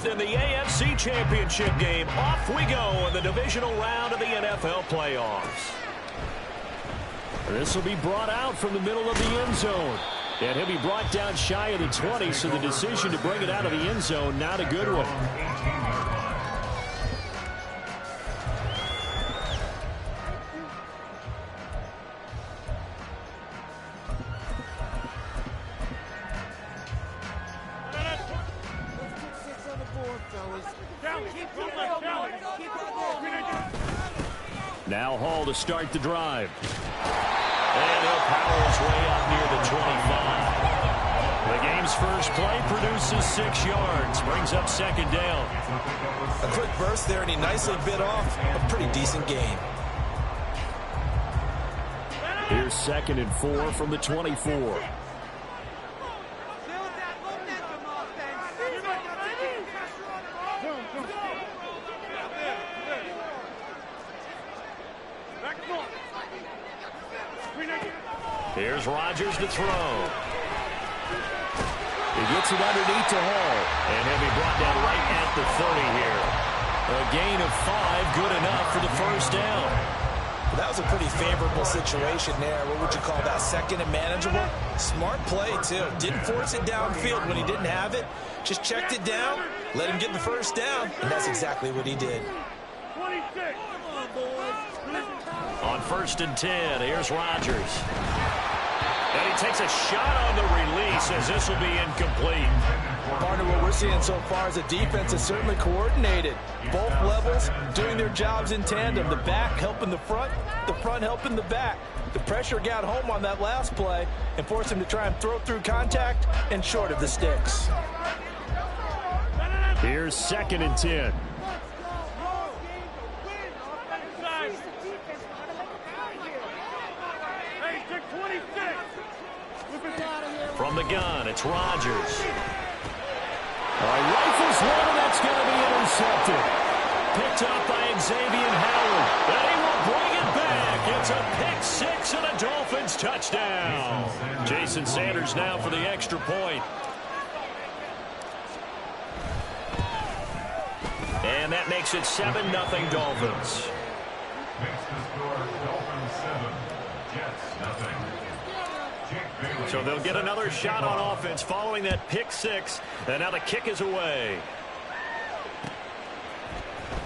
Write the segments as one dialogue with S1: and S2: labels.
S1: 4th in the AFC Championship game. Off we go in the divisional round of the NFL playoffs. This will be brought out from the middle of the end zone. And he'll be brought down shy of the 20, so the decision to bring it out of the end zone, not a good one. Now Hall to start the drive. And he'll power his way up near the 25. The game's first play produces 6 yards. Brings up second down.
S2: A quick burst there, and he nicely bit off a pretty decent gain.
S1: Here's 2nd and 4 from the 24. Here's Rodgers to throw. He gets it underneath to Hall. And he'll be brought down right at the 30 here. A gain of 5, good enough for the first down.
S2: Well, that was a pretty favorable situation there. What would you call that? 2nd and manageable? Smart play, too. Didn't force it downfield when he didn't have it. Just checked it down, let him get the first down, and that's exactly what he did.
S1: On 1st and 10, here's Rodgers. And he takes a shot on the release as this will be incomplete.
S2: Partner, what we're seeing so far is the defense is certainly coordinated. Both levels doing their jobs in tandem. The back helping the front helping the back. The pressure got home on that last play and forced him to try and throw through contact and short of the sticks.
S1: Here's 2nd and 10. From the gun, it's Rodgers. Rifles one, and that's going to be intercepted. Picked up by Xavier Howard. And he will bring it back. It's a pick-6 and a Dolphins touchdown. Jason Sanders now for the extra point. And that makes it 7-0 Dolphins.
S3: Makes the score Dolphins 7, Jets 0.
S1: So they'll get another shot on offense following that pick-6. And now the kick is away.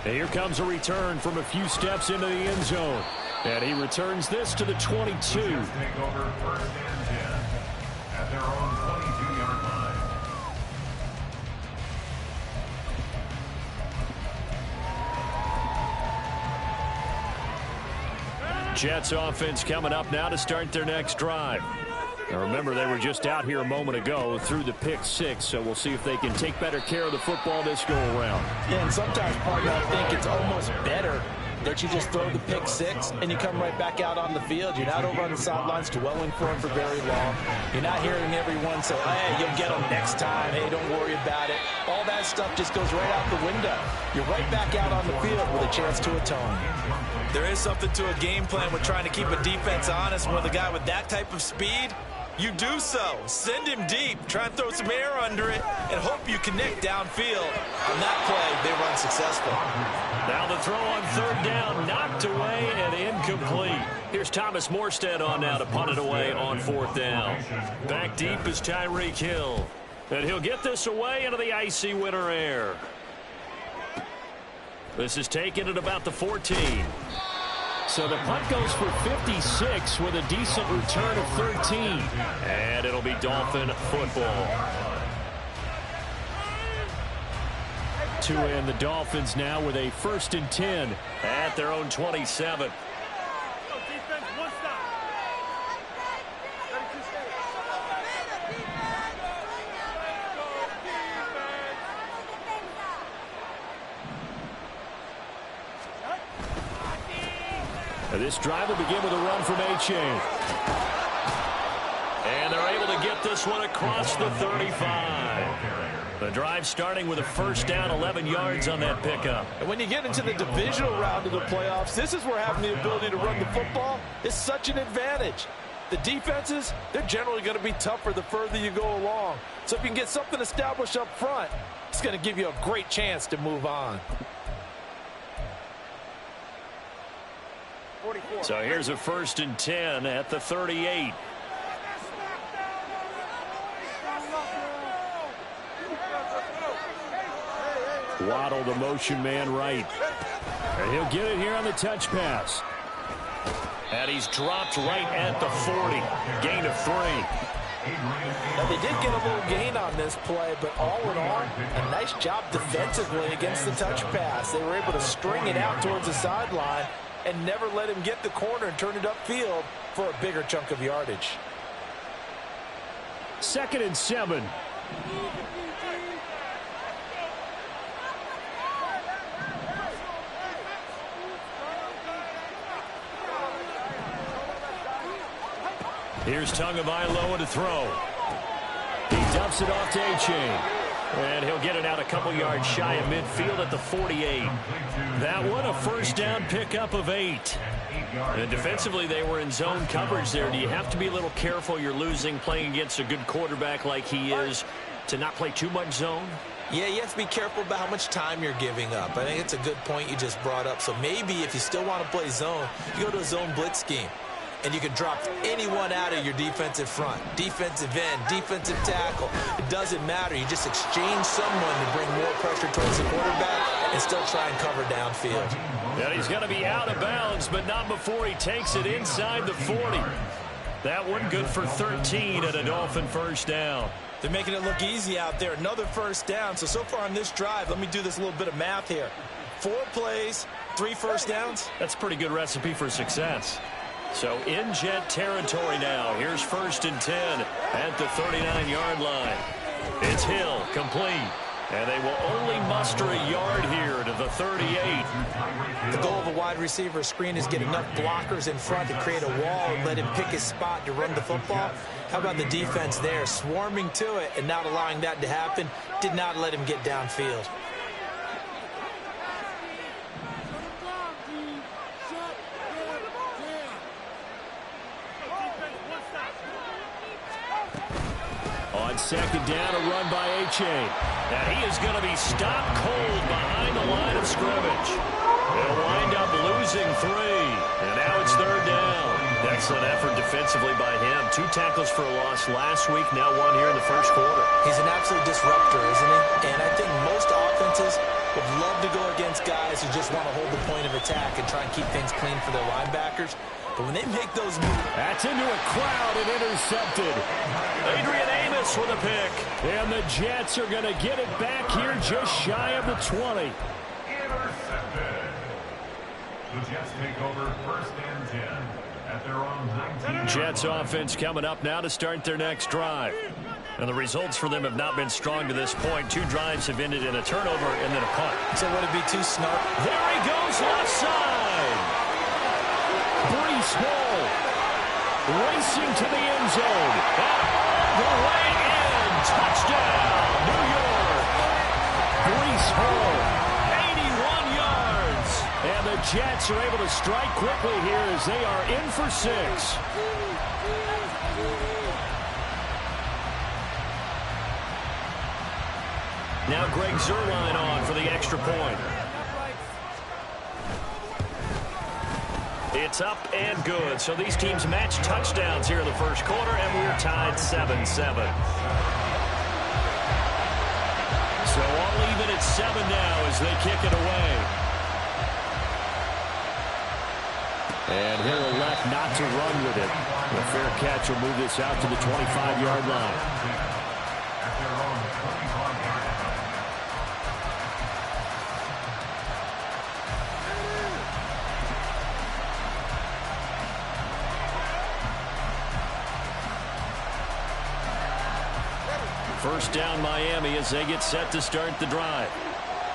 S1: And here comes a return from a few steps into the end zone. And he returns this to the 22.
S3: Take over 1st and 10 at their own 22-yard line.
S1: Jets offense coming up now to start their next drive. Now remember, they were just out here a moment ago through the pick-6, so we'll see if they can take better care of the football this go-around.
S2: Yeah, and sometimes, partner, I think it's almost better that you just throw the pick-6 and you come right back out on the field. You're not over on the sidelines dwelling for him for very long. You're not hearing everyone say, hey, you'll get him next time. Hey, don't worry about it. All that stuff just goes right out the window. You're right back out on the field with a chance to atone. There is something to a game plan with trying to keep a defense honest. And with a guy with that type of speed, you do so. Send him deep. Try and throw some air under it and hope you connect downfield. On that play, they run successful.
S1: Now the throw on 3rd down, knocked away and incomplete. Here's Thomas Morstead on now to punt it away on 4th down. Back deep is Tyreek Hill. And he'll get this away into the icy winter air. This is taken at about the 14. So the punt goes for 56 with a decent return of 13. And it'll be Dolphin football. To end the Dolphins now with a 1st and 10 at their own 27. This drive will begin with a run from A-Chain. And they're able to get this one across the 35. The drive starting with a 1st down, 11 yards on that pickup.
S2: And when you get into the divisional round of the playoffs, this is where having the ability to run the football is such an advantage. The defenses, they're generally going to be tougher the further you go along. So if you can get something established up front, It's going to give you a great chance to move on.
S1: So here's a 1st and 10 at the 38. Waddle, the motion man right. And he'll get it here on the touch pass. And he's dropped right at the 40. Gain of 3.
S2: Now, they did get a little gain on this play, but all in all, a nice job defensively against the touch pass. They were able to string it out towards the sideline and never let him get the corner and turn it upfield for a bigger chunk of yardage.
S1: 2nd and 7. Here's Tagovailoa to throw. He dumps it off to A-Chain. And he'll get it out a couple yards shy of midfield at the 48. That one a 1st down pickup of 8. And defensively, they were in zone coverage there. Do you have to be a little careful? You're losing playing against a good quarterback like he is to not play too much zone?
S2: Yeah, you have to be careful about how much time you're giving up. I think it's a good point you just brought up. So maybe if you still want to play zone, you go to a zone blitz scheme. And you can drop anyone out of your defensive front. Defensive end, defensive tackle. It doesn't matter. You just exchange someone to bring more pressure towards the quarterback and still try and cover downfield.
S1: And he's going to be out of bounds, but not before he takes it inside the 40. That one good for 13 and a Dolphin 1st down.
S2: They're making it look easy out there. Another 1st down. So far on this drive, let me do this little bit of math here. 4 plays, 3 1st downs.
S1: That's a pretty good recipe for success. So in Jet territory now. Here's 1st and 10 at the 39-yard line. It's Hill, complete. And they will only muster a yard here to the 38.
S2: The goal of a wide receiver screen is get enough blockers in front to create a wall and let him pick his spot to run the football. How about the defense there, swarming to it and not allowing that to happen? Did not let him get downfield.
S1: On 2nd down, a run by A-Chain. Now he is going to be stopped cold behind the line of scrimmage. They'll wind up losing 3. And now it's 3rd down. Excellent effort defensively by him. 2 tackles for a loss last week, now 1 here in the 1st quarter.
S2: He's an absolute disruptor, isn't he? And I think most offenses would love to go against guys who just want to hold the point of attack and try and keep things clean for their linebackers. But when they make those moves...
S1: That's into a crowd and intercepted. Adrian Amos with a pick. And the Jets are going to get it back here just shy of the 20.
S3: Intercepted. The Jets take over 1st and 10 at their own 19.
S1: Jets offense coming up now to start their next drive. And the results for them have not been strong to this point. 2 drives have ended in a turnover and then a punt.
S2: So would it be too snark?
S1: There he goes, left side. Brees Hall racing to the end zone. And all the way in. Touchdown, New York. Brees Hall, 81 yards. And the Jets are able to strike quickly here as they are in for 6. Now Greg Zuerlein on for the extra point. It's up and good. So these teams match touchdowns here in the 1st quarter, and we're tied 7-7. So all even at 7 now as they kick it away. And Hill elect not to run with it. A fair catch will move this out to the 25-yard line. First down Miami as they get set to start the drive.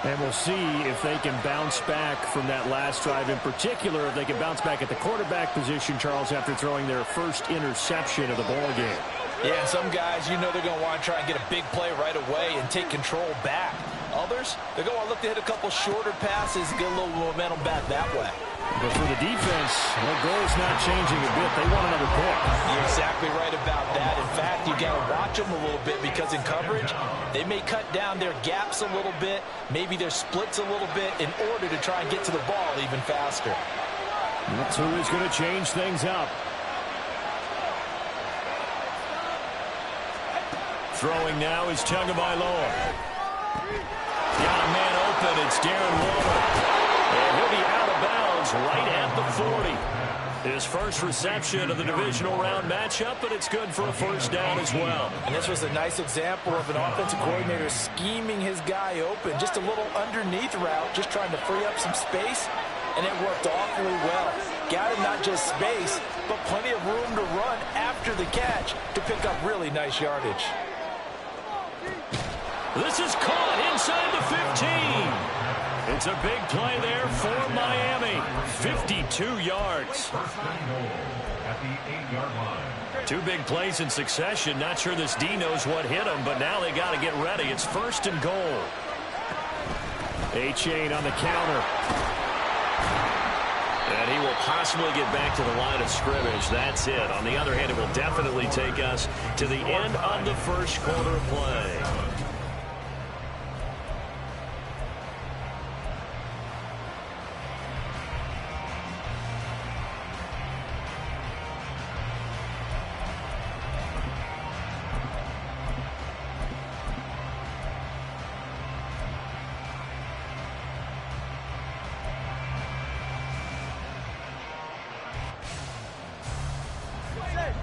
S1: And we'll see if they can bounce back from that last drive. In particular, if they can bounce back at the quarterback position, Charles, after throwing their first interception of the ball game.
S2: Yeah, some guys, you know they're going to want to try and get a big play right away and take control back. Others, they're going to look to hit a couple shorter passes and get a little momentum back that way.
S1: But for the defense, the goal's not changing a bit. They want another pick.
S2: You're exactly right about that. In fact, you got to watch them a little bit because in coverage, they may cut down their gaps a little bit, maybe their splits a little bit in order to try and get to the ball even faster.
S1: That's who is going to change things up. Throwing now is Tagovailoa. Got a man open. It's Darren Waller. And he'll be out of bounds right at the 40. His first reception of the divisional round matchup, but it's good for a first down as well.
S2: And this was a nice example of an offensive coordinator scheming his guy open. Just a little underneath route, just trying to free up some space, and it worked awfully well. Got him not just space, but plenty of room to run after the catch to pick up really nice yardage.
S1: This is caught inside the 15. It's a big play there for Miami. 52 yards.
S3: At the 8-yard line.
S1: Two big plays in succession. Not sure this D knows what hit him, but now they got to get ready. It's first and goal. A-Chain on the counter. And he will possibly get back to the line of scrimmage. That's it. On the other hand, it will definitely take us to the end of the first quarter play.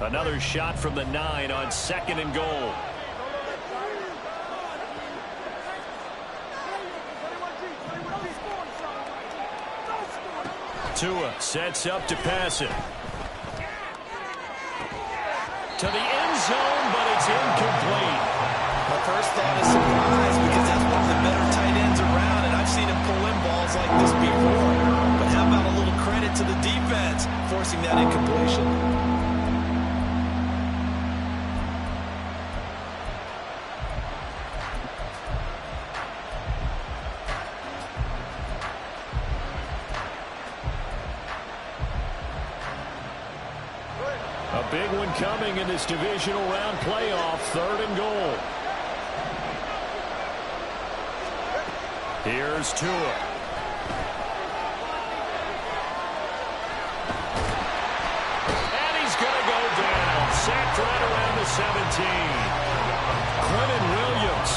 S1: Another shot from the 9 on second and goal. Tua sets up to pass it. To the end zone, but it's incomplete.
S2: My first thought is surprise because that's one of the better tight ends around, and I've seen him pull in balls like this before. But how about a little credit to the defense forcing that incompletion?
S1: A big one coming in this divisional round playoff, third and goal. Here's Tua. And he's going to go down. Sacked right around the 17. Quentin Williams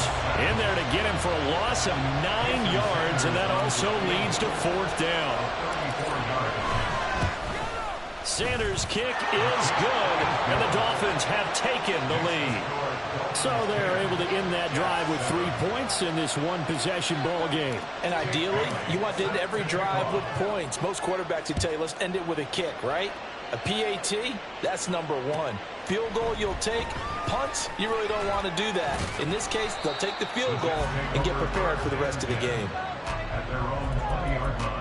S1: in there to get him for a loss of 9 yards, and that also leads to fourth down. Sanders' kick is good, and the Dolphins have taken the lead. So they're able to end that drive with 3 points in this one-possession ball game.
S2: And ideally, you want to end every drive with points. Most quarterbacks would tell you, let's end it with a kick, right? A PAT, that's number 1. Field goal you'll take. Punts, you really don't want to do that. In this case, they'll take the field goal and get prepared for the rest of the game.
S3: At their own 20-yard line.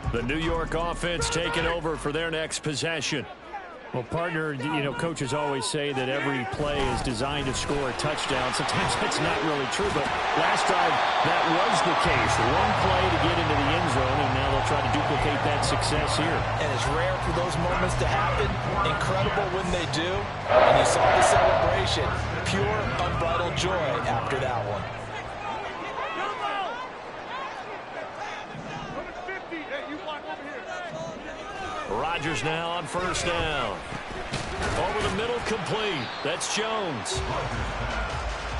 S1: The New York offense taking over for their next possession. Well, partner, you know, coaches always say that every play is designed to score a touchdown. Sometimes that's not really true, but last drive, that was the case. One play to get into the end zone, and now they'll try to duplicate that success here.
S2: And it's rare for those moments to happen. Incredible when they do. And you saw the celebration. Pure, unbridled joy after that one.
S1: Rodgers now on first down. Over the middle, complete. That's Jones.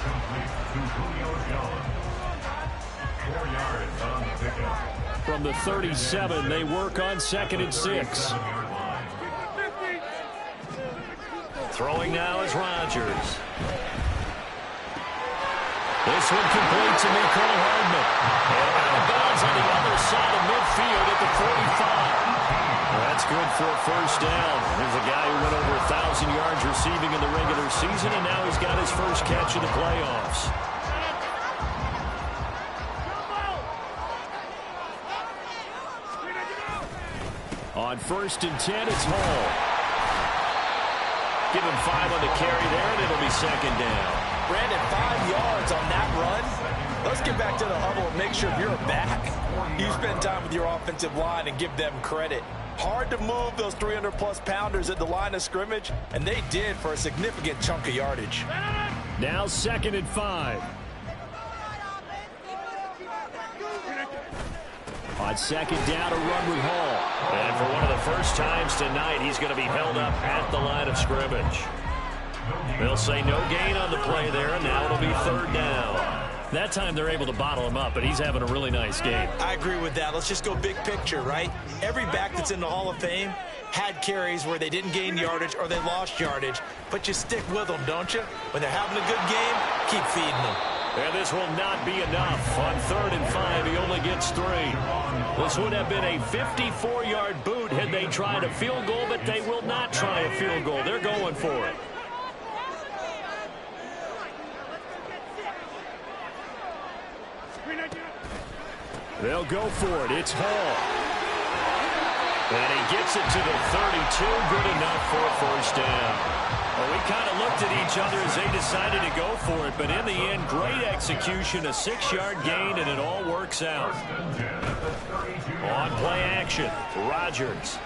S3: Complete to Julio Jones. 4 yards on the pickup.
S1: From the 37, they work on second and 6. Throwing now is Rodgers. This one complete to Mecole Hardman. And out of bounds on the other side of midfield at the 45. That's good for a first down. There's a guy who went over 1,000 yards receiving in the regular season, and now he's got his first catch in the playoffs. On 1st and 10, it's Hall. Give him 5 on the carry there, and it'll be 2nd down.
S2: Brandon, 5 yards on that run. Let's get back to the huddle and make sure you're back. You spend time with your offensive line and give them credit. Hard to move those 300-plus pounders at the line of scrimmage, and they did for a significant chunk of yardage.
S1: Now 2nd and 5. On 2nd down, a run with Hall. And for one of the first times tonight, he's going to be held up at the line of scrimmage. They'll say no gain on the play there, and now it'll be 3rd down. That time they're able to bottle him up, but he's having a really nice game.
S2: I agree with that. Let's just go big picture, right? Every back that's in the Hall of Fame had carries where they didn't gain yardage or they lost yardage, but you stick with them, don't you? When they're having a good game, keep feeding them.
S1: And this will not be enough. On 3rd and 5, he only gets 3. This would have been a 54-yard boot had they tried a field goal, but they will not try a field goal. They're going for it. They'll go for it. It's Hall. And he gets it to the 32. Good enough for a first down. Well, we kind of looked at each other as they decided to go for it, but in the end, great execution, a 6-yard gain, and it all works out. On play action, Rodgers.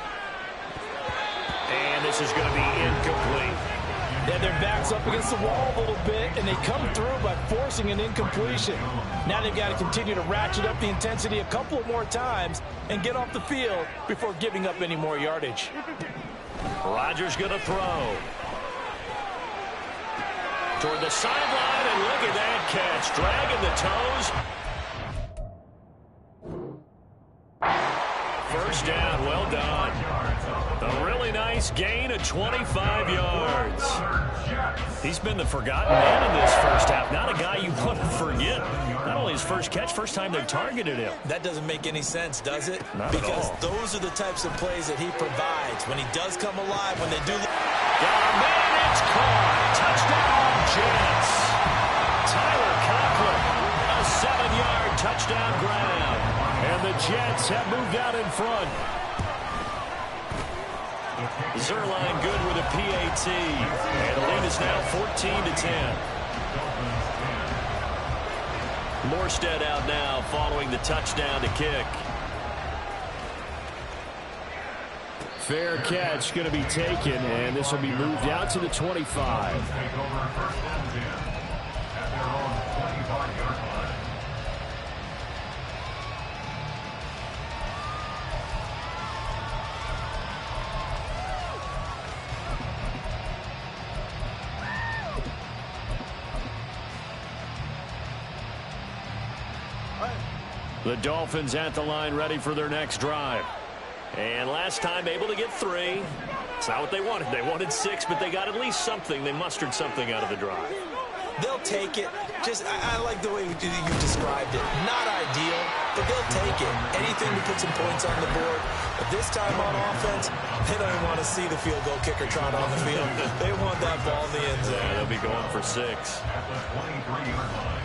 S1: And this is going to be incomplete.
S2: Yeah, their back's up against the wall a little bit, and they come through by forcing an incompletion. Now they've got to continue to ratchet up the intensity a couple of more times and get off the field before giving up any more yardage.
S1: Rodgers going to throw. Toward the sideline, and look at that catch. Dragging the toes. First down, well done. A really nice gain of 25 yards. He's been the forgotten man in this first half. Not a guy you want to forget. Not only his first catch, first time they've targeted him.
S2: That doesn't make any sense, does it?
S1: Not
S2: because
S1: at all.
S2: those are the types of plays that he provides. When he does come alive, when they do...
S1: Got a man, it's caught. Touchdown, Jets. Tyler Conklin, a 7-yard touchdown grab. And the Jets have moved out in front. Zerline good with a PAT. And the lead is now 14-10. Morstead out now following the touchdown to kick. Fair catch going to be taken, and this will be moved out to the 25. The Dolphins at the line ready for their next drive. And last time able to get 3. It's not what they wanted. They wanted 6, but they got at least something. They mustered something out of the drive.
S2: They'll take it. I like the way you described it. Not ideal, but they'll take it. Anything to put some points on the board. But this time on offense, they don't even want to see the field goal kicker trot on the field. They want that ball in the end zone.
S1: Yeah, they'll be going for 6.
S3: At the 23-yard line.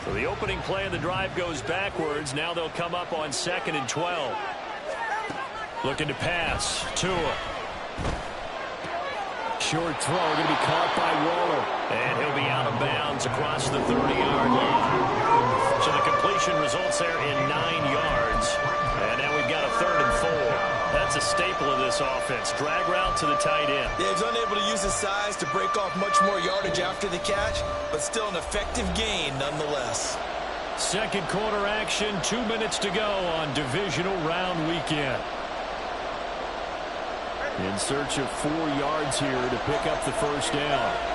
S1: So the opening play of the drive goes backwards. Now they'll come up on 2nd and 12. Looking to pass. Tua. Short throw going to be caught by Waller. And he'll be out of bounds across the 30-yard line. So the completion results there in 9 yards. And now we've got a 3rd and 4. That's a staple of this offense. Drag route to the tight end.
S2: Yeah, he's unable to use his size to break off much more yardage after the catch, but still an effective gain nonetheless.
S1: Second quarter action, 2 minutes to go on divisional round weekend. In search of 4 yards here to pick up the first down.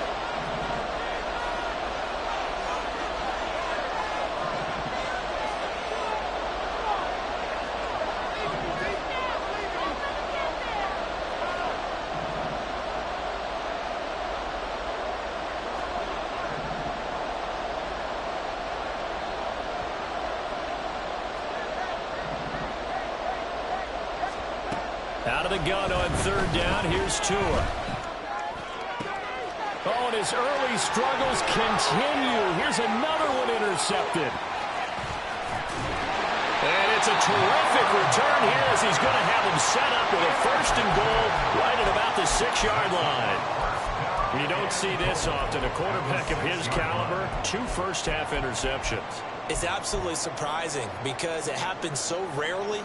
S1: Out of the gun on third down. Here's Tua. Oh, and his early struggles continue. Here's another one intercepted. And it's a terrific return here as he's going to have him set up with a 1st and goal right at about the 6-yard line. You don't see this often. A quarterback of his caliber, 2 first-half interceptions.
S2: It's absolutely surprising because it happens so rarely.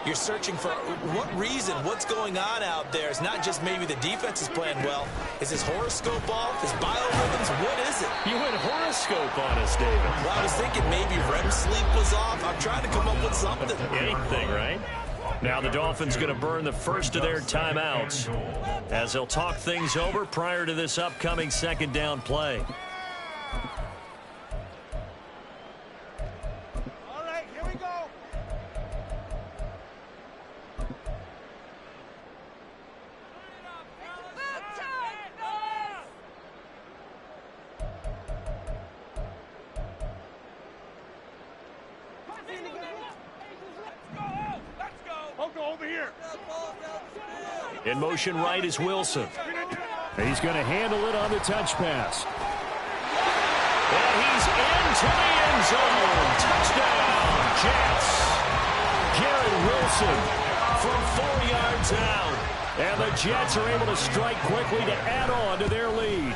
S2: You're searching for what reason, what's going on out there. It's not just maybe the defense is playing well. Is his horoscope off? His biorhythms? What is it?
S1: You went horoscope on us, David.
S2: Well, I was thinking maybe REM sleep was off. I'm trying to come up with something.
S1: Anything, right? Now the Dolphins going to burn the first of their timeouts as they'll talk things over prior to this upcoming 2nd down play. In motion right is Wilson. He's going to handle it on the touch pass. And he's into the end zone. Touchdown, Jets. Garrett Wilson from 4 yards out. And the Jets are able to strike quickly to add on to their lead.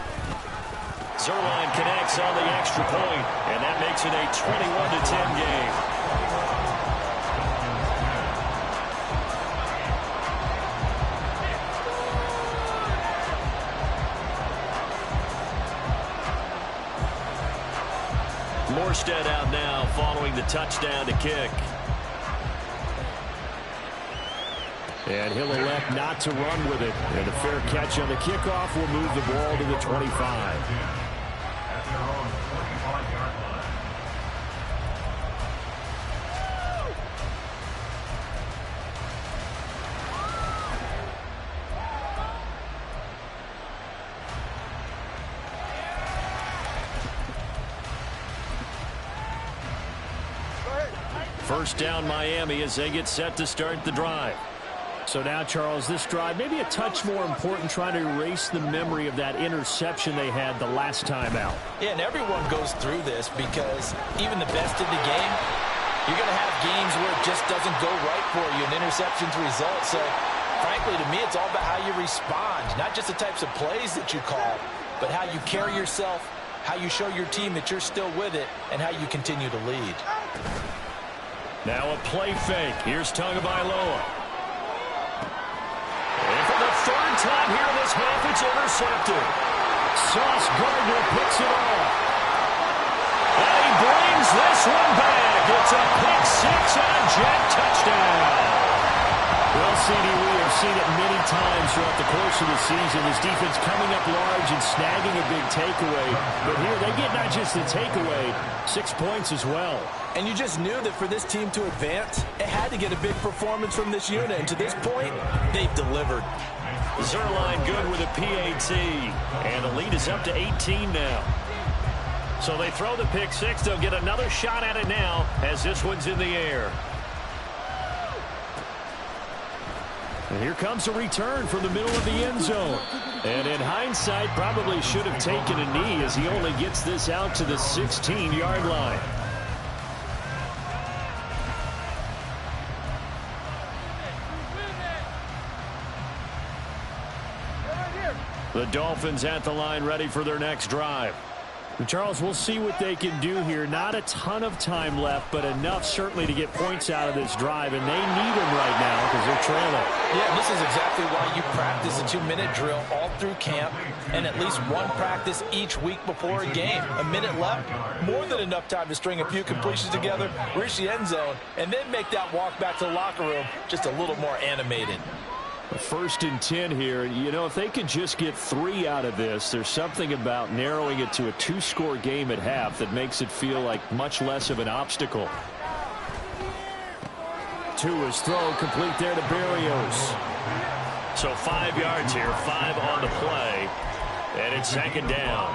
S1: Zerline connects on the extra point, and that makes it a 21-10 game. Morstead out now following the touchdown to kick. And he'll elect not to run with it. And a fair catch on the kickoff will move the ball to the 25. First down Miami as they get set to start the drive. So now, Charles, this drive maybe a touch more important, trying to erase the memory of that interception they had the last time out.
S2: Yeah, and everyone goes through this because even the best in the game, you're going to have games where it just doesn't go right for you, and interceptions result. So, frankly, to me, it's all about how you respond, not just the types of plays that you call, but how you carry yourself, how you show your team that you're still with it, and how you continue to lead.
S1: Now a play fake. Here's Tagovailoa. And for the 3rd time here this half, it's intercepted. Sauce Gardner picks it off. And he brings this one back. It's a pick 6 and a Jet touchdown. Well, CD, we have seen it many times throughout the course of the season. This defense coming up large and snagging a big takeaway. But here they get not just the takeaway, 6 points as well.
S2: And you just knew that for this team to advance, it had to get a big performance from this unit. And to this point, they've delivered.
S1: Zerline good with a PAT. And the lead is up to 18 now. So they throw the pick 6. They'll get another shot at it now as this one's in the air. And here comes a return from the middle of the end zone. And in hindsight, probably should have taken a knee as he only gets this out to the 16-yard line. The Dolphins at the line ready for their next drive. Charles, we'll see what they can do here. Not a ton of time left, but enough certainly to get points out of this drive, and they need them right now because they're trailing.
S2: Yeah, this is exactly why you practice a 2-minute drill all through camp and at least one practice each week before a game. A minute left, more than enough time to string a few completions together, reach the end zone, and then make that walk back to the locker room just a little more animated.
S1: 1st and 10 here. You know, if they could just get 3 out of this, there's something about narrowing it to a 2-score game at half that makes it feel like much less of an obstacle. Tua's throw complete there to Berrios. So 5 yards here, 5 on the play, and it's 2nd down.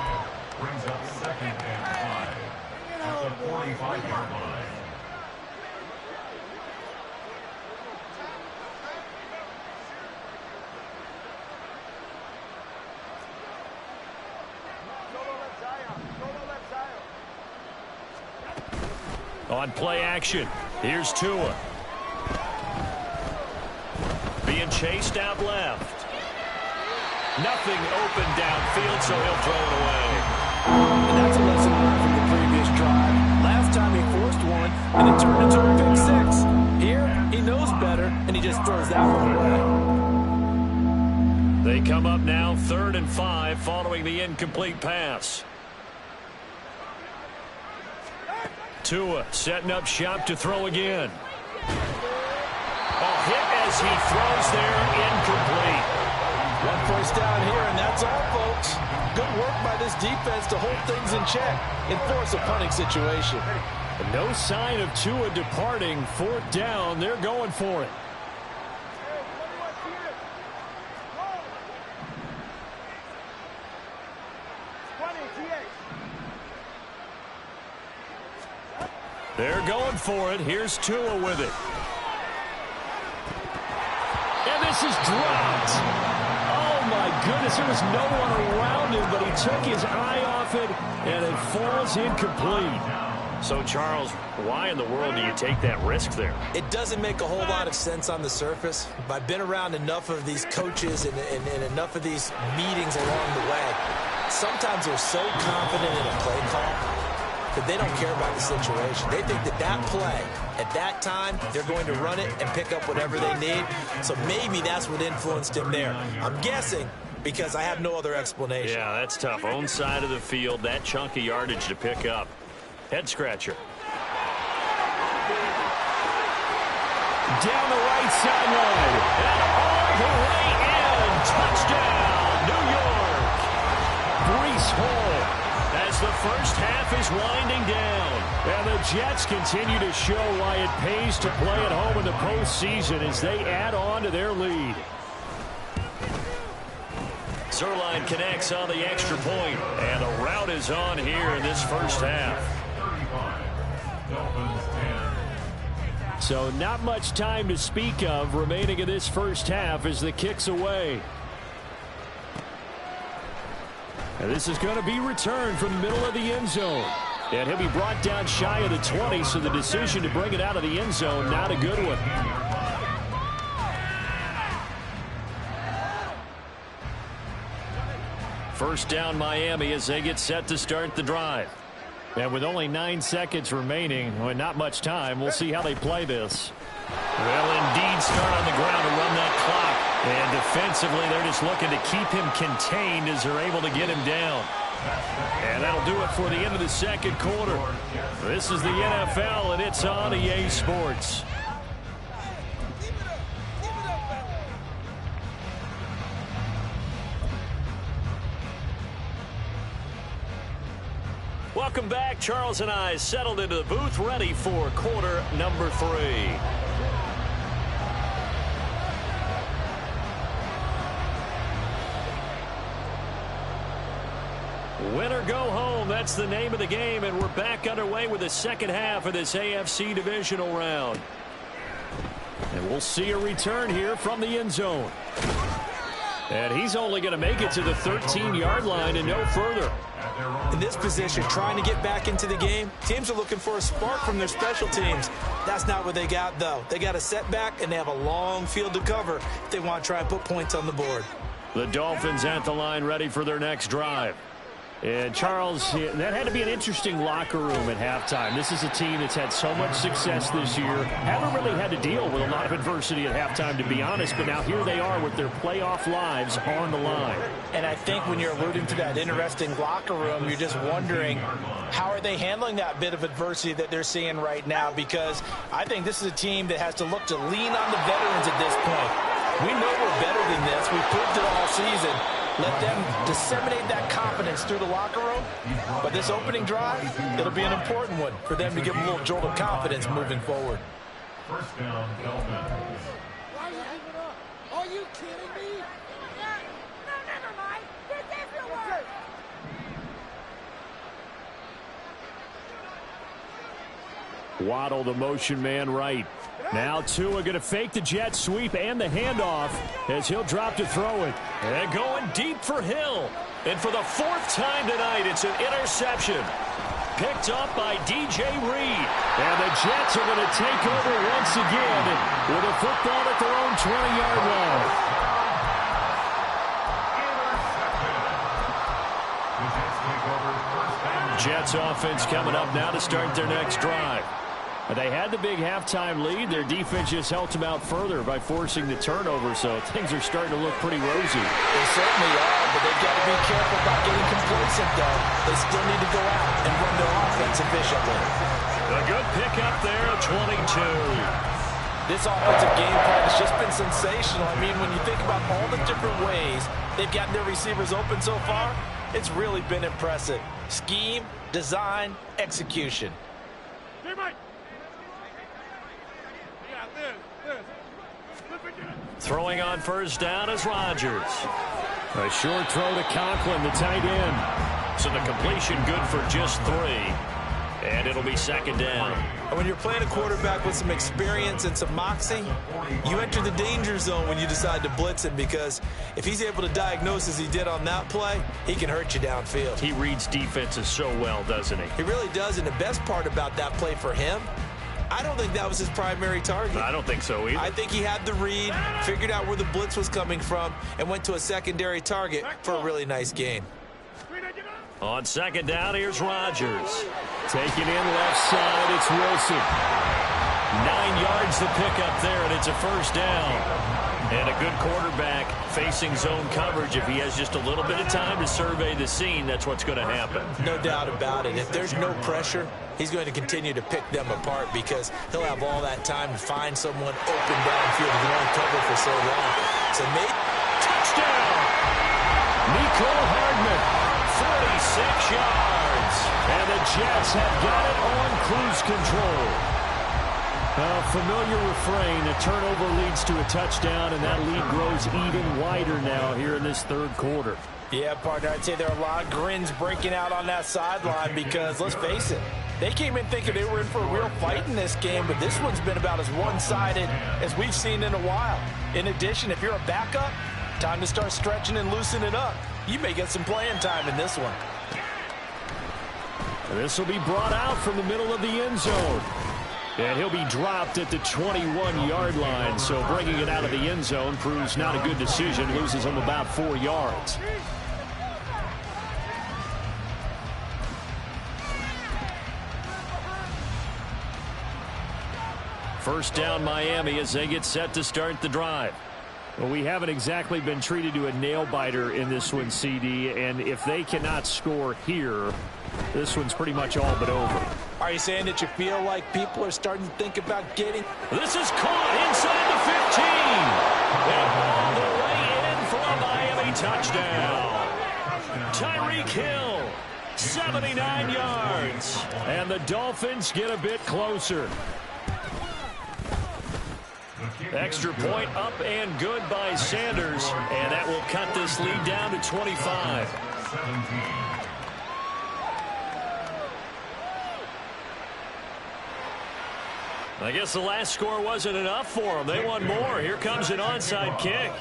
S3: Brings up 2nd and 5 at the 45-yard line.
S1: On play action, here's Tua. Being chased out left. Nothing open downfield, so he'll throw it away.
S2: And that's a lesson learned from the previous drive. Last time he forced one, and it turned into a pick six. Here, he knows better, and he just throws that one away.
S1: They come up now 3rd and 5 following the incomplete pass. Tua setting up shop to throw again. A hit as he throws there, incomplete.
S2: 1 first down here, and that's all, folks. Good work by this defense to hold things in check and force a punting situation.
S1: No sign of Tua departing. 4th down, they're going for it. They're going for it. Here's Tua with it. And this is dropped. Oh, my goodness. There was no one around him, but he took his eye off it, and it falls incomplete. So, Charles, why in the world do you take that risk there?
S2: It doesn't make a whole lot of sense on the surface, but I've been around enough of these coaches and enough of these meetings along the way. Sometimes they're so confident in a play call that they don't care about the situation. They think that that play, at that time, they're going to run it and pick up whatever they need. So maybe that's what influenced him there. I'm guessing because I have no other explanation.
S1: Yeah, that's tough. Own side of the field, that chunk of yardage to pick up. Head scratcher. Down the right sideline. And all the way in. Touchdown, New York. Breece Hall. As the first half is winding down. And the Jets continue to show why it pays to play at home in the postseason as they add on to their lead. Zerline connects on the extra point, and the route is on here in this first half. So not much time to speak of remaining in this first half as the kick's away. And this is going to be returned from the middle of the end zone. And he'll be brought down shy of the 20, so the decision to bring it out of the end zone, not a good one. First down Miami as they get set to start the drive. And with only 9 seconds remaining, well, not much time, we'll see how they play this. Well, indeed, start on the ground to run that clock. And defensively, they're just looking to keep him contained as they're able to get him down. And that'll do it for the end of the second quarter. This is the NFL, and it's on EA Sports. Welcome back. Charles and I settled into the booth, ready for quarter number 3. Win or go home, that's the name of the game, and we're back underway with the second half of this AFC divisional round. And we'll see a return here from the end zone. And he's only going to make it to the 13-yard line and no further.
S2: In this position, trying to get back into the game, teams are looking for a spark from their special teams. That's not what they got, though. They got a setback, and they have a long field to cover if they want to try and put points on the board.
S1: The Dolphins at the line, ready for their next drive. And, Charles, that had to be an interesting locker room at halftime. This is a team that's had so much success this year. Haven't really had to deal with a lot of adversity at halftime, to be honest. But now here they are with their playoff lives on the line.
S2: And I think when you're alluding to that interesting locker room, you're just wondering, how are they handling that bit of adversity that they're seeing right now? Because I think this is a team that has to look to lean on the veterans at this point. We know we're better than this. We've proved it all season. Let them disseminate that confidence through the locker room. But this opening drive, it'll be an important one for them to give them a little jolt of confidence moving forward.
S3: First down, Dolphins.
S4: Why are you giving up? Are you kidding me? No, never mind. This is your word.
S1: Waddle, the motion man, right. Now Tua going to fake the jet sweep and the handoff as he'll drop to throw it. And going deep for Hill. And for the 4th time tonight, it's an interception. Picked off by DJ Reed. And the Jets are going to take over once again with a football at their own 20-yard line. Jets offense coming up now to start their next drive. They had the big halftime lead. Their defense just helped them out further by forcing the turnover, so things are starting to look pretty rosy.
S2: They certainly are, but they've got to be careful about getting complacent, though. They still need to go out and run their offense efficiently.
S1: A good pickup there at 22.
S2: This offensive game plan has just been sensational. I mean, when you think about all the different ways they've gotten their receivers open so far, it's really been impressive. Scheme, design, execution.
S1: Throwing on first down is Rodgers. A short throw to Conklin, the tight end. So the completion good for just 3. And it'll be second down.
S2: And when you're playing a quarterback with some experience and some moxie, you enter the danger zone when you decide to blitz him, because if he's able to diagnose as he did on that play, he can hurt you downfield.
S1: He reads defenses so well, doesn't he?
S2: He really does, and the best part about that play for him, I don't think that was his primary target.
S1: I don't think so either.
S2: I think he had the read, figured out where the blitz was coming from, and went to a secondary target for a really nice gain.
S1: On second down, here's Rodgers. Taking in left side, it's Wilson. 9 yards to pick up there, and it's a first down. And a good quarterback facing zone coverage. If he has just a little bit of time to survey the scene, that's what's going to happen.
S2: No doubt about it. If there's no pressure, he's going to continue to pick them apart, because he'll have all that time to find someone open downfield who can only cover for so long. So maybe
S1: touchdown! Nico Hardman, 46 yards. And the Jets have got it on cruise control. A familiar refrain, a turnover leads to a touchdown, and that lead grows even wider now here in this third quarter.
S2: Yeah, partner, I'd say there are a lot of grins breaking out on that sideline, because, let's face it, they came in thinking they were in for a real fight in this game, but this one's been about as one-sided as we've seen in a while. In addition, if you're a backup, time to start stretching and loosening up. You may get some playing time in this one.
S1: This will be brought out from the middle of the end zone. And he'll be dropped at the 21-yard line, so bringing it out of the end zone proves not a good decision, loses him about 4 yards. First down Miami as they get set to start the drive. Well, we haven't exactly been treated to a nail-biter in this one, CD, and if they cannot score here, this one's pretty much all but over.
S2: Are you saying that you feel like people are starting to think about getting?
S1: This is caught inside the 15. And all the way in for a Miami touchdown. Tyreek Hill, 79 yards. And the Dolphins get a bit closer. Extra point up and good by Sanders. And that will cut this lead down to 25. I guess the last score wasn't enough for them. They want more. Here comes an onside kick.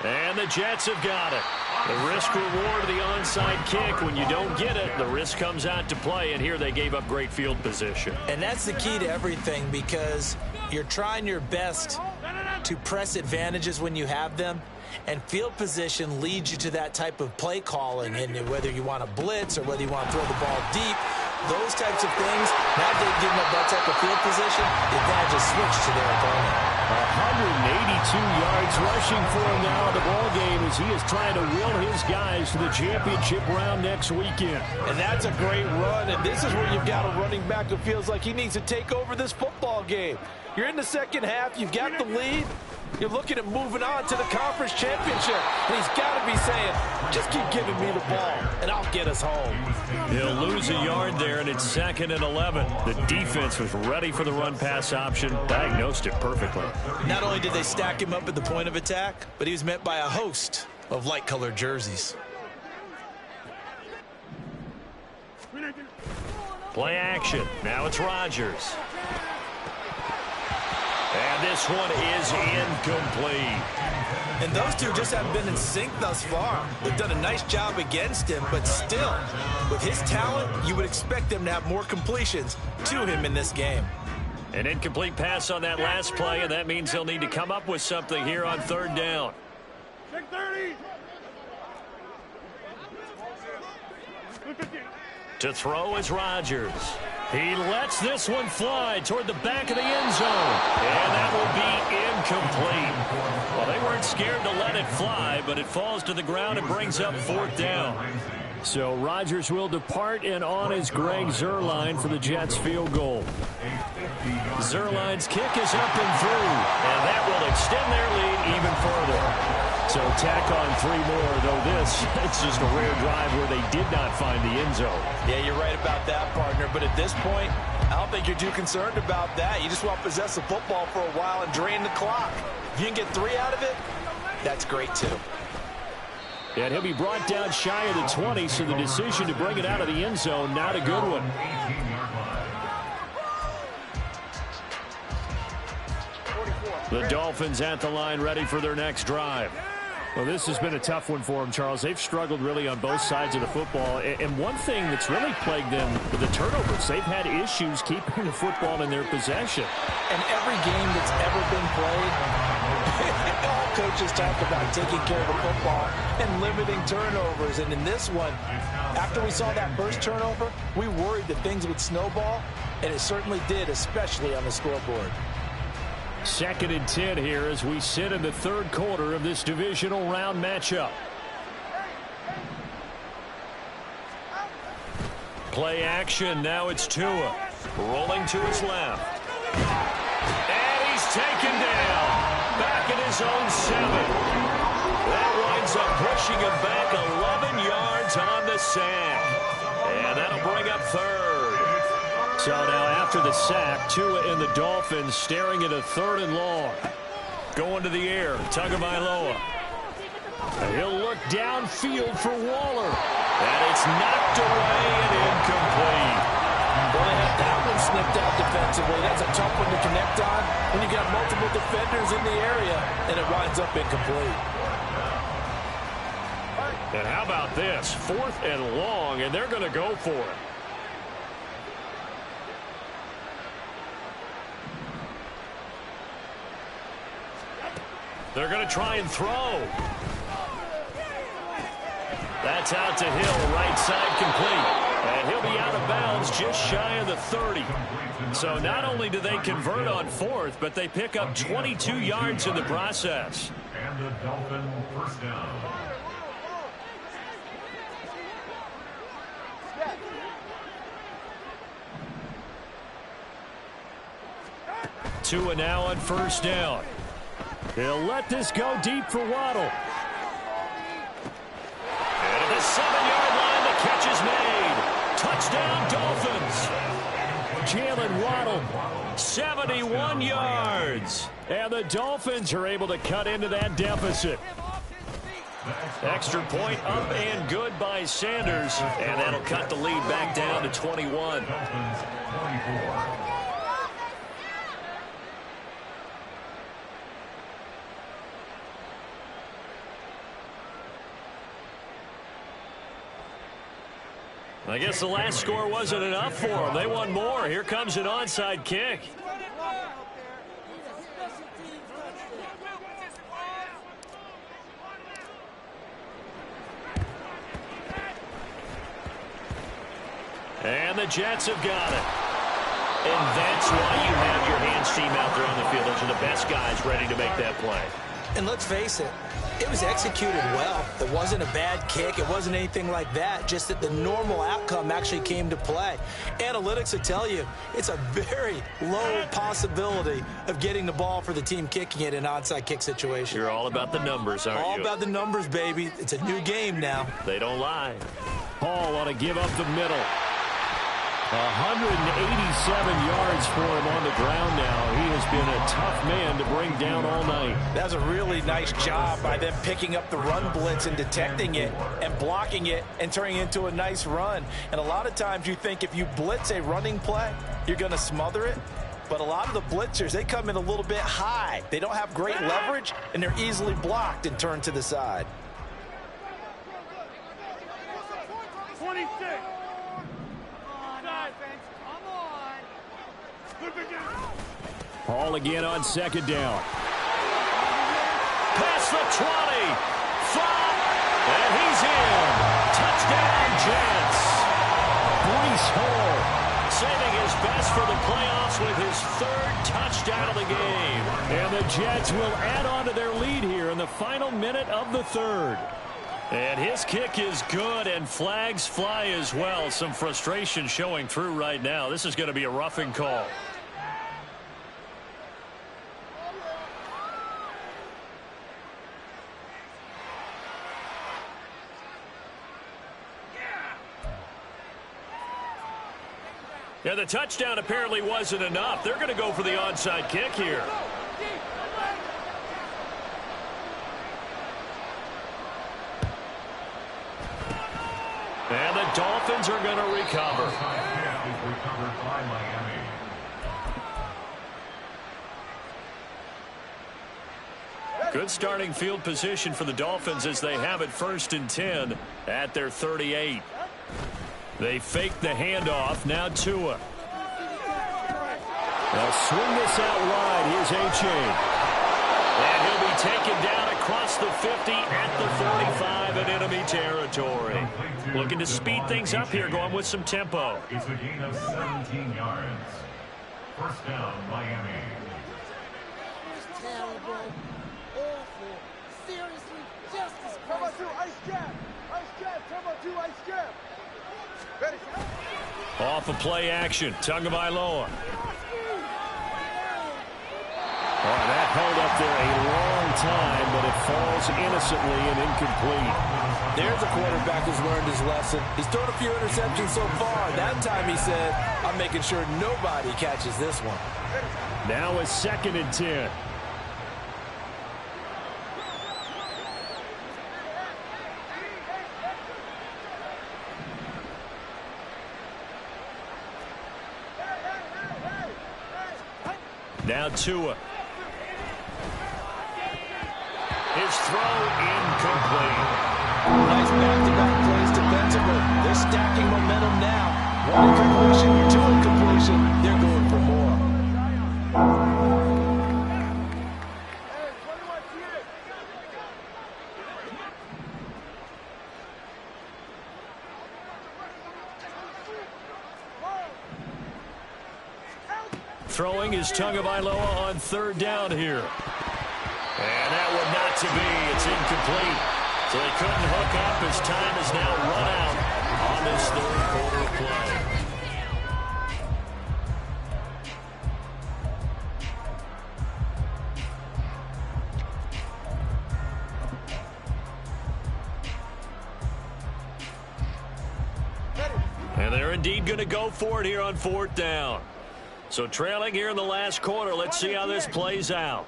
S1: And the Jets have got it. The risk reward of the onside kick. When you don't get it, the risk comes out to play, and here they gave up great field position.
S2: And that's the key to everything, because you're trying your best to press advantages when you have them, and field position leads you to that type of play calling. And whether you want to blitz or whether you want to throw the ball deep, those types of things, now they've given up that type of field position, the advantage is switched to their opponent.
S1: 182 yards rushing for him now in the ball game as he is trying to will his guys to the championship round next weekend.
S2: And that's a great run, and this is where you've got a running back who feels like he needs to take over this football game. You're in the second half, you've got the lead, you're looking at moving on to the conference championship, and he's got to be saying, just keep giving me the ball, and I'll get us home.
S1: He'll lose a yard there, and it's 2nd and 11. The defense was ready for the run-pass option, diagnosed it perfectly.
S2: Not only did they stack him up at the point of attack, but he was met by a host of light-colored jerseys.
S1: Play action. Now it's Rodgers. this one is incomplete.
S2: And those two just haven't been in sync thus far. They've done a nice job against him, but still, with his talent, you would expect them to have more completions to him in this game.
S1: An incomplete pass on that last play, and that means he'll need to come up with something here on third down.
S4: Check 30.
S1: To throw is Rodgers. He lets this one fly toward the back of the end zone. And that will be incomplete. Well, they weren't scared to let it fly, but it falls to the ground and brings up fourth down. So Rodgers will depart, and on is Greg Zuerlein for the Jets field goal. Zuerlein's kick is up and through, and that will extend their lead even further. So tack on 3 more, though it's just a rare drive where they did not find the end zone.
S2: Yeah, you're right about that, partner. But at this point, I don't think you're too concerned about that. You just want to possess the football for a while and drain the clock. If you can get 3 out of it, that's great, too.
S1: And he'll be brought down shy of the 20, so the decision to bring it out of the end zone, not a good one. The Dolphins at the line, ready for their next drive. Well, this has been a tough one for them, Charles. They've struggled really on both sides of the football. And one thing that's really plagued them with the turnovers, they've had issues keeping the football in their possession.
S2: And every game that's ever been played, all coaches talk about taking care of the football and limiting turnovers. And in this one, after we saw that first turnover, we worried that things would snowball, and it certainly did, especially on the scoreboard.
S1: 2nd and 10 here as we sit in the third quarter of this divisional round matchup. Play action. Now it's Tua. Rolling to his left. And he's taken down. Back at his own 7. That winds up pushing him back 11 yards on the sack. And that'll bring up third. So now after the sack, Tua and the Dolphins staring at a 3rd and long. Going to the air, Tagovailoa. He'll look downfield for Waller. And it's knocked away and incomplete.
S2: Well, they had that one snipped out defensively. That's a tough one to connect on when you got multiple defenders in the area, and it winds up incomplete.
S1: And how about this? 4th and long, and they're going to go for it. They're going to try and throw. That's out to Hill, right side complete. And he'll be out of bounds just shy of the 30. So not only do they convert on 4th, but they pick up 22 yards in the process.
S3: And the Dolphin first down.
S1: Tua now on first down. He'll let this go deep for Waddle. And at the 7-yard line, the catch is made. Touchdown, Dolphins. Jalen Waddle, 71 yards. And the Dolphins are able to cut into that deficit. Extra point up and good by Sanders. And that'll cut the lead back down to 21.
S3: Dolphins 24.
S1: I guess the last score wasn't enough for them. They want more. Here comes an onside kick. And the Jets have got it. And that's why you have your hands team out there on the field. Those are the best guys ready to make that play.
S2: And let's face it, it was executed well. It wasn't a bad kick. It wasn't anything like that. Just that the normal outcome actually came to play. Analytics will tell you it's a very low possibility of getting the ball for the team kicking it in an onside kick situation.
S1: You're all about the numbers, aren't you?
S2: All about the numbers, baby. It's a new game now.
S1: They don't lie. Paul on a give up the middle. 187 yards for him on the ground now. He has been a tough man to bring down all night.
S2: That was a really nice job by them picking up the run blitz and detecting it and blocking it and turning it into a nice run. And a lot of times you think if you blitz a running play, you're going to smother it. But a lot of the blitzers, they come in a little bit high. They don't have great leverage, and they're easily blocked and turned to the side.
S4: 26. Come on, offense. Come on.
S1: Hall again on second down. Past the 20. 5. And he's in. Touchdown, Jets. Breece Hall saving his best for the playoffs with his 3rd touchdown of the game. And the Jets will add on to their lead here in the final minute of the 3rd. And his kick is good, and flags fly as well. Some frustration showing through right now. This is going to be a roughing call. Yeah, the touchdown apparently wasn't enough. They're going to go for the onside kick here. And the Dolphins are going to recover. Good starting field position for the Dolphins as they have it 1st and 10 at their 38. They fake the handoff. Now Tua. They'll swing this out wide. Here's A-Chain. And he'll be taken down across the 50 at the 45 in enemy territory. Looking to speed things up here, going with some tempo.
S3: It's a gain of 17 yards. 1st down, Miami.
S4: Terrible. Awful. Seriously, just as crazy. Come on, two. Ice jab. Ice jab. Come on, two. Ice jab. Ready.
S1: Off of play action. Tagovailoa. Oh, that held up there a long time, but it falls innocently and incomplete.
S2: There's a quarterback who's learned his lesson. He's thrown a few interceptions so far. That time he said, I'm making sure nobody catches this one.
S1: Now a 2nd and 10. Now Tua. His throw incomplete.
S2: Nice back-to-back plays defensively. They're stacking momentum now. 1 incompletion, 2 incompletion. They're going for more.
S1: Throwing is Tagovailoa on 3rd down here. And that one not to be. It's incomplete. So they couldn't hook up as time is now run out on this 3rd quarter play. And they're indeed going to go for it here on 4th down. So trailing here in the last quarter. Let's see how this plays out.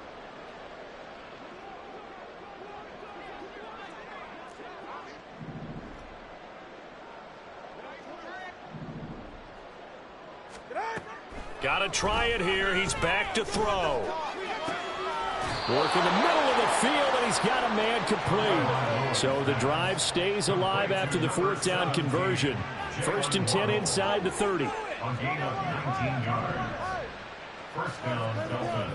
S1: Got to try it here. He's back to throw. Work in the middle of the field, and he's got a man complete. So the drive stays alive after the 4th down conversion. 1st and 10 inside the 30.
S3: A gain of 19 yards. 1st down, Dolphins.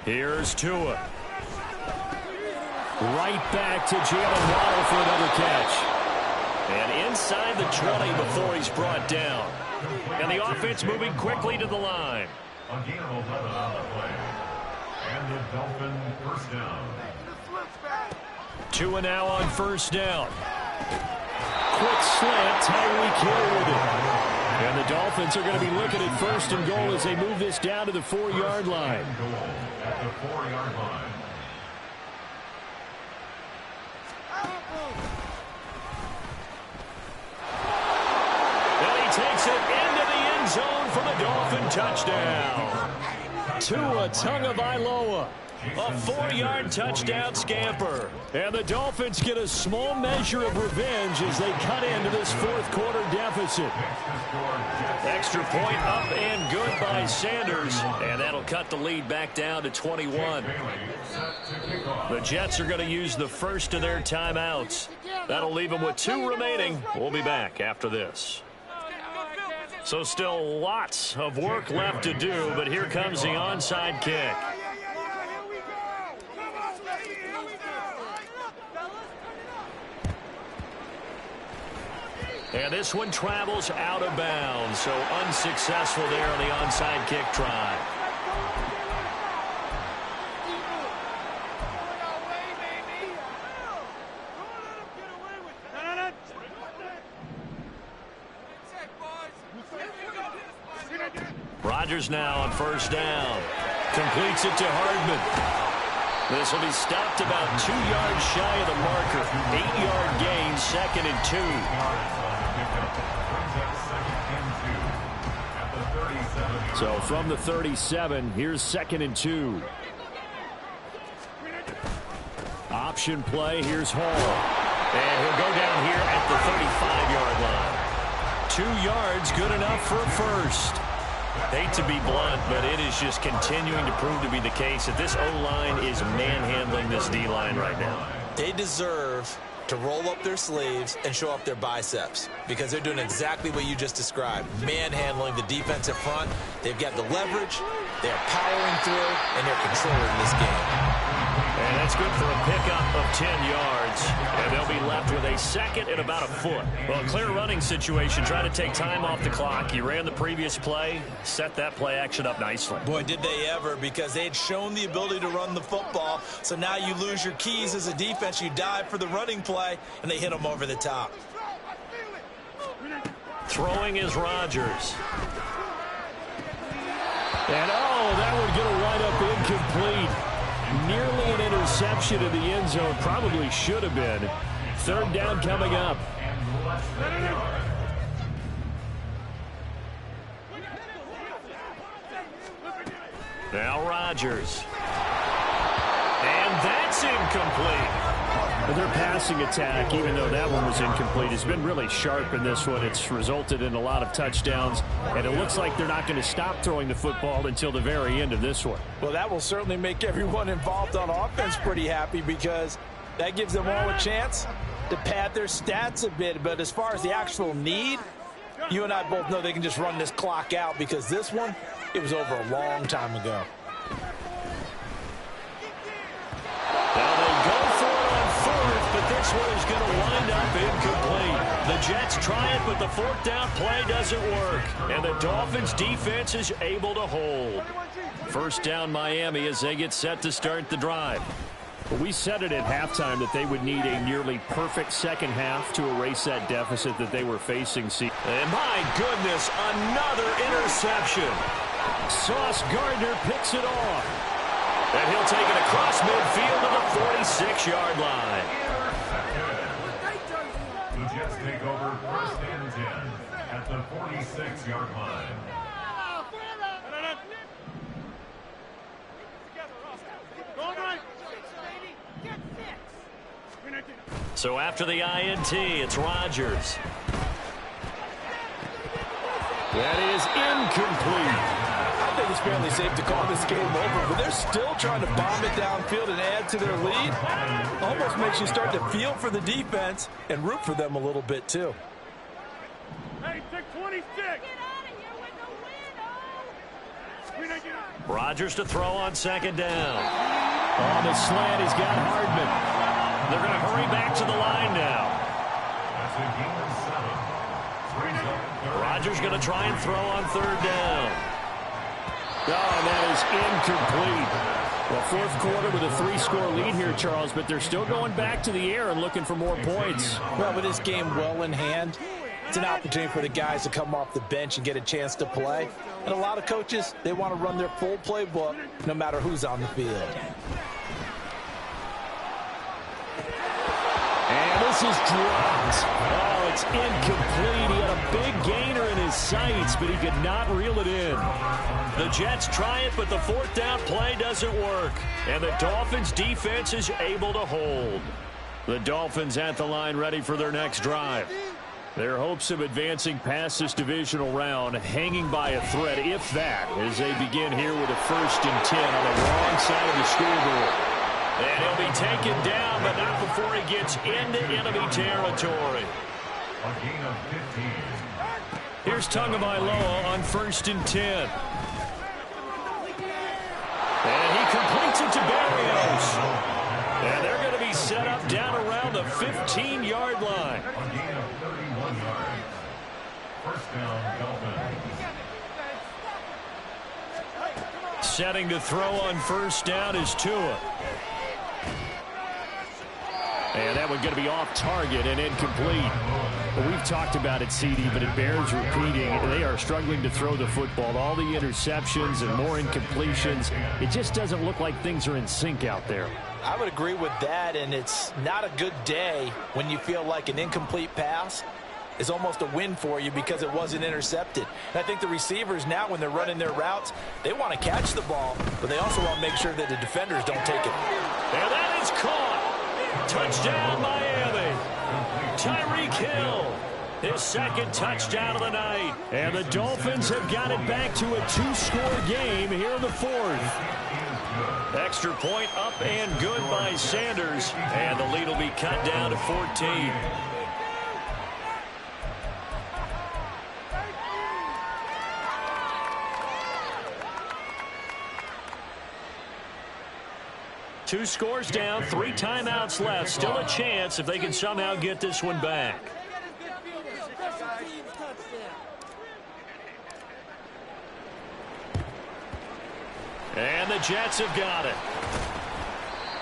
S1: Here's Tua. Right back to Jalen Waddle for another catch. And inside the 20 before he's brought down. And the offense moving quickly to the line.
S3: A gain of 11 on the play. And the Dolphin 1st down.
S1: Tua now on 1st down. Quick slant, Tyreek Hill with it. And the Dolphins are going to be looking at 1st and goal as they move this down to the 4-yard line.
S3: Goal at the 4-yard line.
S1: And he takes it into the end zone for the Dolphin touchdown. Tua Tagovailoa A 4-yard touchdown scamper. And the Dolphins get a small measure of revenge as they cut into this fourth quarter deficit. Extra point up and good by Sanders. And that'll cut the lead back down to 21. The Jets are going to use the first of their timeouts. That'll leave them with 2 remaining. We'll be back after this. So still lots of work left to do, but here comes the onside kick. And this one travels out of bounds, so unsuccessful there on the onside kick try. Rodgers now on first down. Completes it to Hardman. This will be stopped about 2 yards shy of the marker. 8-yard gain, 2nd and 2. So from the 37, here's 2nd and 2. Option play, here's Hall. And he'll go down here at the 35-yard line. 2 yards, good enough for a first. Hate to be blunt, but it is just continuing to prove to be the case that this O-line is manhandling this D-line right now.
S2: They deserve to roll up their sleeves and show up their biceps because they're doing exactly what you just described, manhandling the defensive front. They've got the leverage, they're powering through, and they're controlling this game.
S1: And that's good for a pickup of 10 yards. And they'll be left with a 2nd and about a foot. Well, a clear running situation. Trying to take time off the clock. You ran the previous play. Set that play action up nicely.
S2: Boy, did they ever, because they had shown the ability to run the football. So now you lose your keys as a defense. You dive for the running play, and they hit them over the top.
S1: Throwing is Rodgers. And, oh, that would get a wide-up incomplete. Nearly an interception in the end zone. Probably should have been. 3rd down coming up. Now Rodgers. And that's incomplete. Their passing attack, even though that one was incomplete, has been really sharp in this one. It's resulted in a lot of touchdowns, and it looks like they're not going to stop throwing the football until the very end of this one.
S2: Well, that will certainly make everyone involved on offense pretty happy because that gives them all a chance to pad their stats a bit. But as far as the actual need, you and I both know they can just run this clock out because this one, it was over a long time ago.
S1: Now they go for it on 4th, but this one is going to wind up incomplete. The Jets try it, but the 4th down play doesn't work. And the Dolphins defense is able to hold. First down Miami as they get set to start the drive. Well, we said it at halftime that they would need a nearly perfect second half to erase that deficit that they were facing. And my goodness, another interception. Sauce Gardner picks it off. And he'll take it across midfield to the 46-yard line.
S3: The Jets take over 1st and 10 at the 46-yard line.
S1: So after the INT, it's Rodgers. That is incomplete.
S2: I think it's fairly safe to call this game over, but they're still trying to bomb it downfield and add to their lead. Almost makes you start to feel for the defense and root for them a little bit, too.
S4: Hey, take 26.
S1: Rodgers to throw on 2nd down. On the slant, he's got Hardman. They're going to hurry back to the line now.
S3: That's a gain of 7.
S1: Rodgers going to try and throw on 3rd down. Oh, and that is incomplete. Well, 4th quarter with a 3-score lead here, Charles, but they're still going back to the air and looking for more points.
S2: Well, with this game well in hand, it's an opportunity for the guys to come off the bench and get a chance to play. And a lot of coaches, they want to run their full playbook no matter who's on the field.
S1: And this is dropped. Oh, it's incomplete. He had a big gainer in his his sights, but he could not reel it in. The Jets try it, but the fourth down play doesn't work. And the Dolphins' defense is able to hold. The Dolphins at the line ready for their next drive. Their hopes of advancing past this divisional round hanging by a thread, if that, as they begin here with a 1st and 10 on the wrong side of the scoreboard. And he'll be taken down, but not before he gets into enemy territory.
S3: A gain of 15.
S1: Here's Tagovailoa on 1st and 10. And he completes it to Barrios. And they're going to be set up down around the 15-yard line.
S3: A gain of 31 yards. First down, Dolphins.
S1: Setting to throw on 1st down is Tua. And that one going to be off target and incomplete. Well, we've talked about it, CD, but it bears repeating. They are struggling to throw the football. All the interceptions and more incompletions. It just doesn't look like things are in sync out there.
S2: I would agree with that, and it's not a good day when you feel like an incomplete pass is almost a win for you because it wasn't intercepted. And I think the receivers now, when they're running their routes, they want to catch the ball, but they also want to make sure that the defenders don't take it.
S1: And that is caught. Touchdown, Miami. Tyreek Hill, his 2nd touchdown of the night. And the Dolphins have got it back to a 2-score game here in the 4th. Extra point up and good by Sanders. And the lead will be cut down to 14. Two scores down, 3 timeouts left. Still a chance if they can somehow get this one back. And the Jets have got it.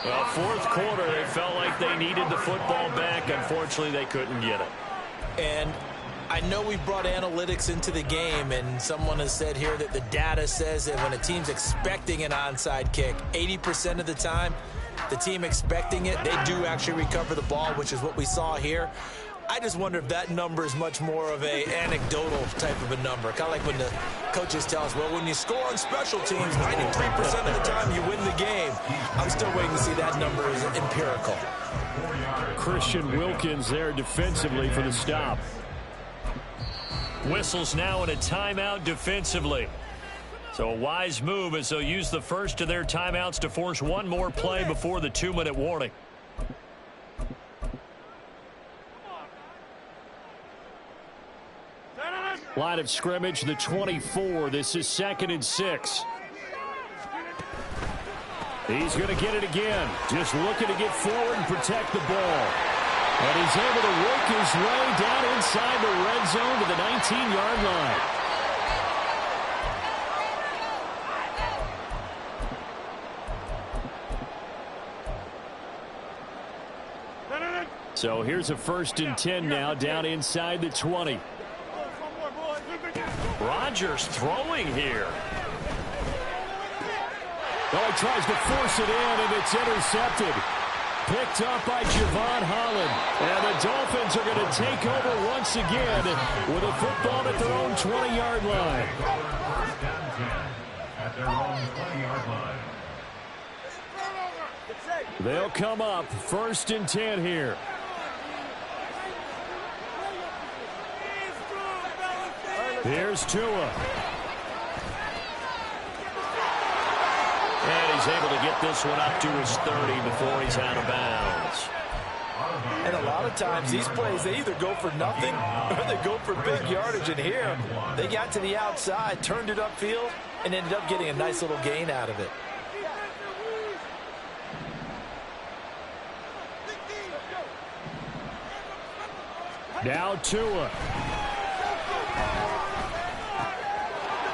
S1: Well, 4th quarter, it felt like they needed the football back. Unfortunately, they couldn't get it.
S2: And I know we brought analytics into the game, and someone has said here that the data says that when a team's expecting an onside kick, 80% of the time, the team expecting it, they do actually recover the ball, which is what we saw here. I just wonder if that number is much more of a anecdotal type of a number. Kind of like when the coaches tell us, well, when you score on special teams, 93% of the time you win the game. I'm still waiting to see that number is empirical.
S1: Christian Wilkins there defensively for the stop. Whistles now in a timeout defensively. So a wise move as they'll use the first of their timeouts to force one more play before the 2-minute warning. Line of scrimmage, the 24. This is 2nd and 6. He's going to get it again. Just looking to get forward and protect the ball. And he's able to work his way down inside the red zone to the 19-yard line. So here's a 1st and 10 now down inside the 20. Rodgers throwing here. Oh, he tries to force it in, and it's intercepted. Picked up by Javon Holland. And the Dolphins are going to take over once again with a football at their own 20-yard line.
S3: First down 10 at their own 20-yard line.
S1: They'll come up 1st and 10 here. Here's Tua. And he's able to get this one up to his 30 before he's out of bounds.
S2: And a lot of times these plays, they either go for nothing or they go for big yardage. And here, they got to the outside, turned it upfield, and ended up getting a nice little gain out of it.
S1: Now Tua.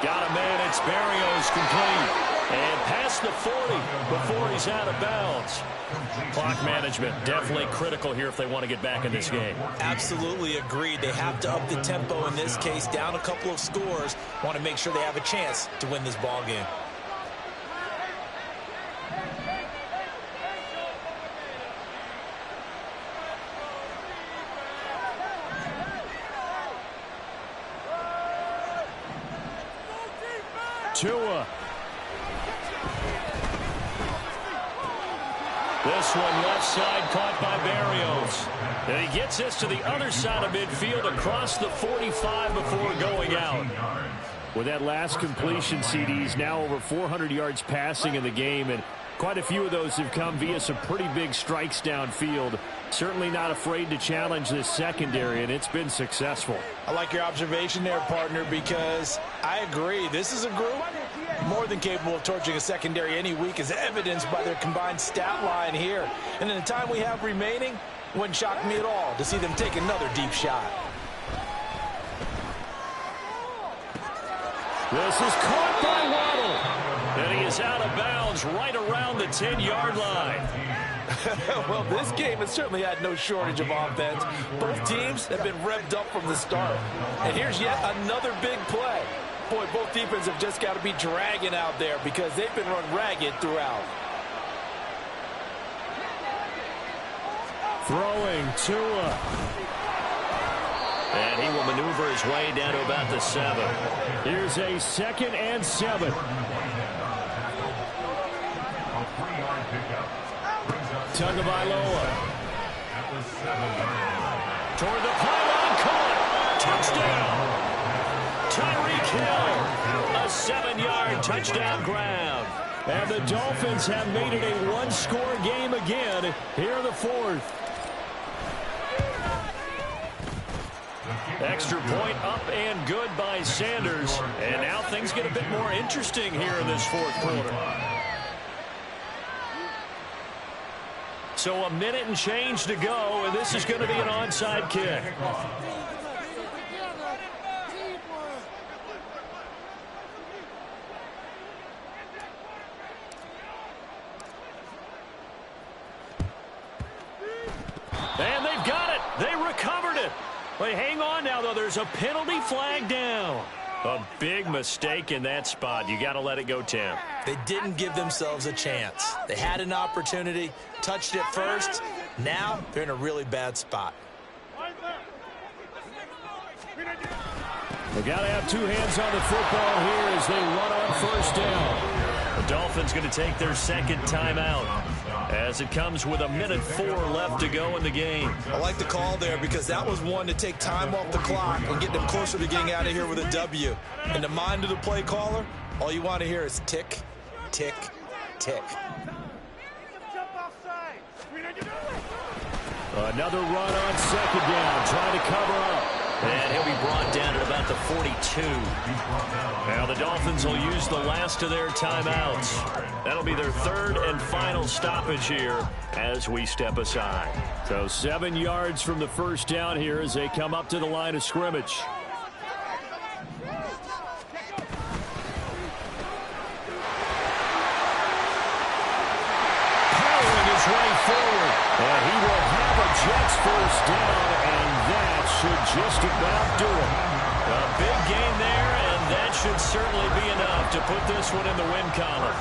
S1: Got a man, it's Barrios complete. And past the 40 before he's out of bounds. Clock management definitely critical here if they want to get back in this game.
S2: Absolutely agreed. They have to up the tempo in this case, down a couple of scores. Want to make sure they have a chance to win this ball game.
S1: Tua. This one left side caught by Barrios. And he gets this to the other side of midfield across the 45 before going out. With that last completion, CD's now over 400 yards passing in the game, and quite a few of those have come via some pretty big strikes downfield. Certainly not afraid to challenge this secondary, and it's been successful.
S2: I like your observation there, partner, because I agree. This is a group more than capable of torching a secondary any week, as evidenced by their combined stat line here. And in the time we have remaining, wouldn't shock me at all to see them take another deep shot.
S1: This is caught by Waddle. And he is out of bounds right around the 10-yard line.
S2: Well, this game has certainly had no shortage of offense. Both teams have been revved up from the start. And here's yet another big play. Boy, both defenses have just got to be dragging out there because they've been run ragged throughout.
S1: Throwing Tua. And he will maneuver his way down to about the 7. Here's a 2nd and 7. Tagovailoa. Toward the pylon, caught. Touchdown. Tyreek Hill. A 7-yard touchdown grab. And the Dolphins have made it a one-score game again here in the 4th. Extra point up and good by Sanders. And now things get a bit more interesting here in this 4th quarter. So a minute and change to go, and this is going to be an onside kick. And they've got it. They recovered it. But hang on now, though. There's a penalty flag down. A big mistake in that spot. You got to let it go, Tim.
S2: They didn't give themselves a chance. They had an opportunity, touched it first. Now they're in a really bad spot.
S1: They got to have two hands on the football here as they run on first down. The Dolphins going to take their second timeout as it comes with a minute 4 left to go in the game.
S2: I like the call there because that was one to take time off the clock and get them closer to getting out of here with a W. In the mind of the play caller, all you want to hear is tick, tick, tick.
S1: Another run on second down, trying to cover up. And he'll be brought down at about the 42. Now the Dolphins will use the last of their timeouts. That'll be their third and final stoppage here as we step aside. So 7 yards from the first down here as they come up to the line of scrimmage. Powering his way forward. And he will have a Jets first down, and that should just about do it. A big gain there, and that should certainly be enough to put this one in the win column.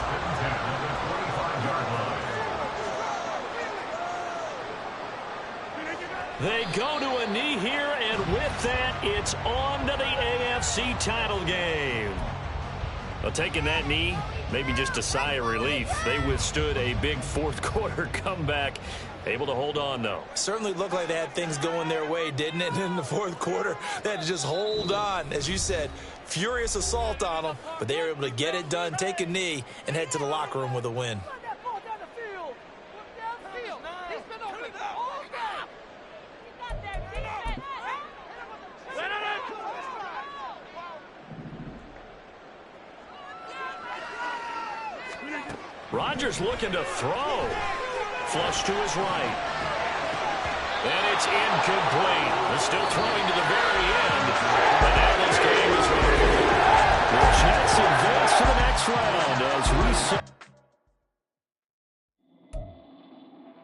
S1: They go to a knee here, and with that, it's on to the AFC title game. Well, taking that knee, maybe just a sigh of relief. They withstood a big fourth quarter comeback. Able to hold on, though.
S2: Certainly looked like they had things going their way, didn't it? In the fourth quarter, they had to just hold on. As you said, furious assault on them, but they were able to get it done, take a knee, and head to the locker room with a win.
S1: Rodgers looking to throw. Flush to his right. And it's incomplete. They're still throwing to the very